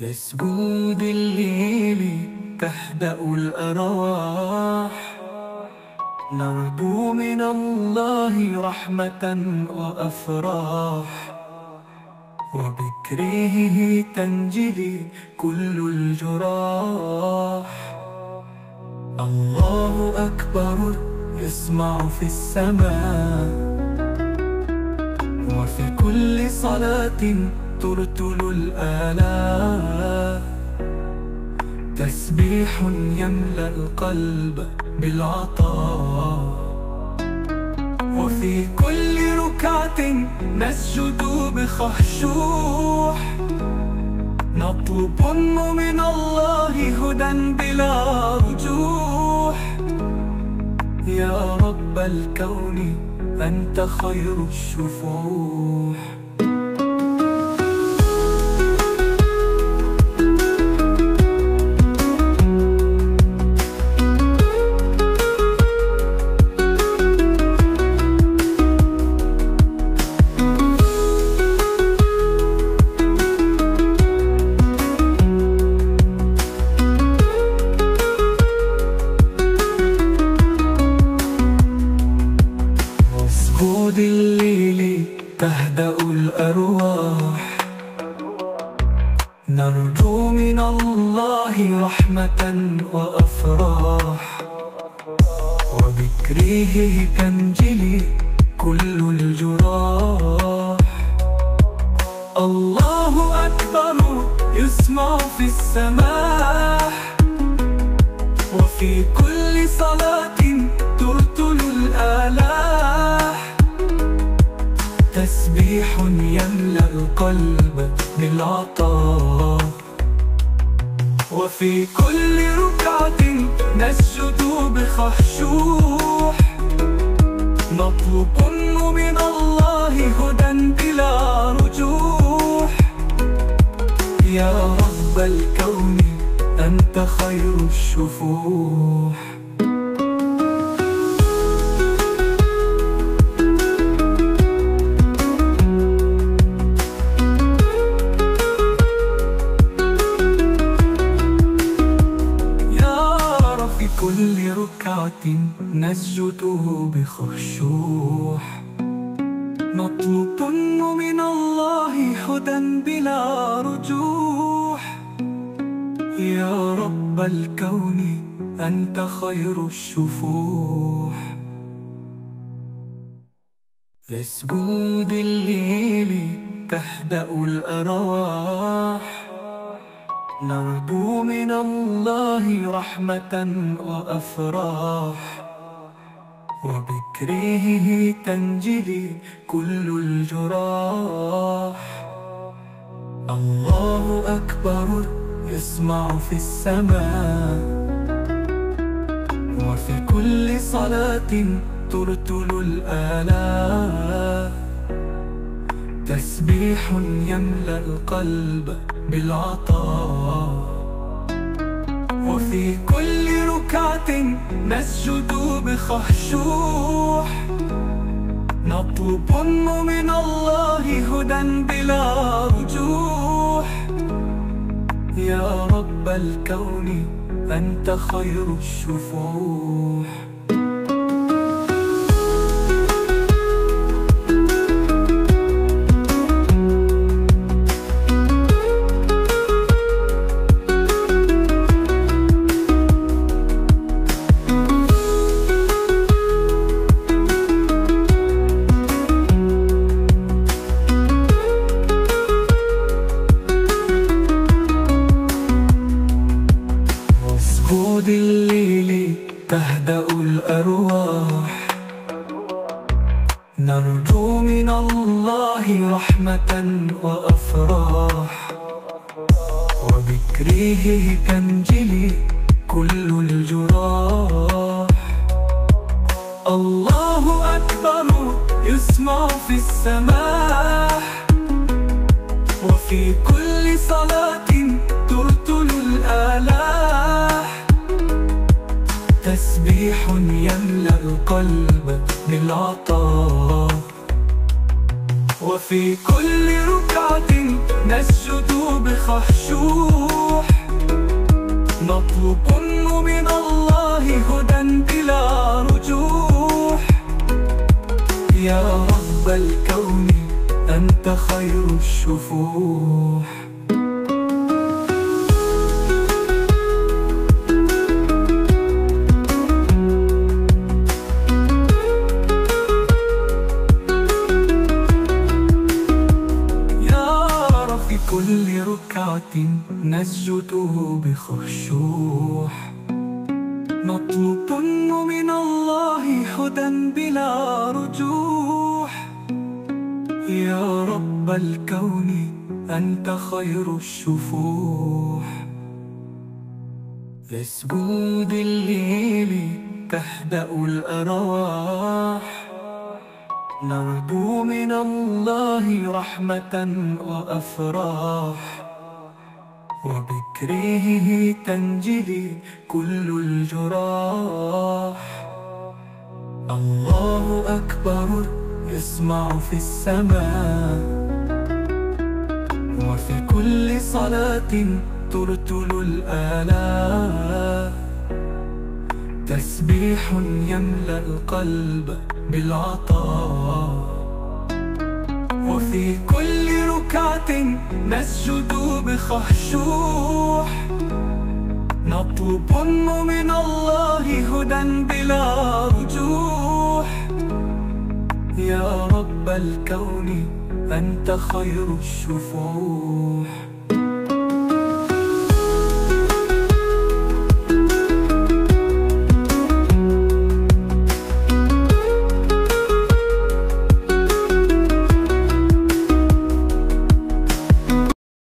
يسجود الليل تهدأ الأرواح، نرجو من الله رحمة وأفراح، وبكرهه تنجلي كل الجراح. الله أكبر يسمع في السماء، وفي كل صلاة ترتل الآلاف، تسبيح يملأ القلب بالعطاء. وفي كل ركعة نسجد بخشوع، نطلب من الله هدى بلا رجوع. يا رب الكون أنت خير الشفوع. يسجود الليل تهدأ الأرواح، نرجو من الله رحمة وأفراح، وبكرهه تنجلي كل الجراح. الله أكبر يسمع في السماح، وفي كل صلاة ترتل الآلاح، تسبيح يملأ القلب بالعطاء. وفي كل ركعة نسجد بخشوع، نطلب من الله هدى بلا رجوع. يا رب الكون أنت خير الشفوع. في كل ركعة نسجد بخشوع، نطلب من الله هدى بلا رجوع. يا رب الكون أنت خير الشفوع. يسجود الليل تهدأ الأرواح، نرجو من الله رحمة وأفراح، وبكرهه تنجلي كل الجراح. الله أكبر يسمع في السماء، وفي كل صلاة ترتل الآلاف، تسبيح يملأ القلب بالعطاء. وفي كل ركعة نسجد بخشوع، نطلب من الله هدى بلا رجوع. يا رب الكون أنت خير الشفوع. يسجود الليل تهدأ الأرواح، نرجو من الله رحمة وأفراح، وبكرهه تنجلي كل الجراح. الله أكبر يسمع في السماح، وفي كل صلاة ترتل الآلاح، تسبيح يملأ القلب بالعطاء. وفي كل ركعة نسجد بخشوع، نطلب من الله هدى بلا رجوع. يا رب الكون أنت خير الشفوح. في كل ركعة نسجد بخشوع، نطلب من الله هدى بلا رجوع. يا رب الكون أنت خير الشفوح. يسجد الليل تهدأ الأرواح، نرجو من الله رحمة وأفراح، وبكرهه تنجلي كل الجراح. الله أكبر يسمع في السماء، وفي كل صلاة ترتل الآلاف، تسبيح يملأ القلب بالعطاء. وفي كل ركعة نسجد بخشوع، نطلب من الله هدى بلا رجوع. يا رب الكون أنت خير الشفوح.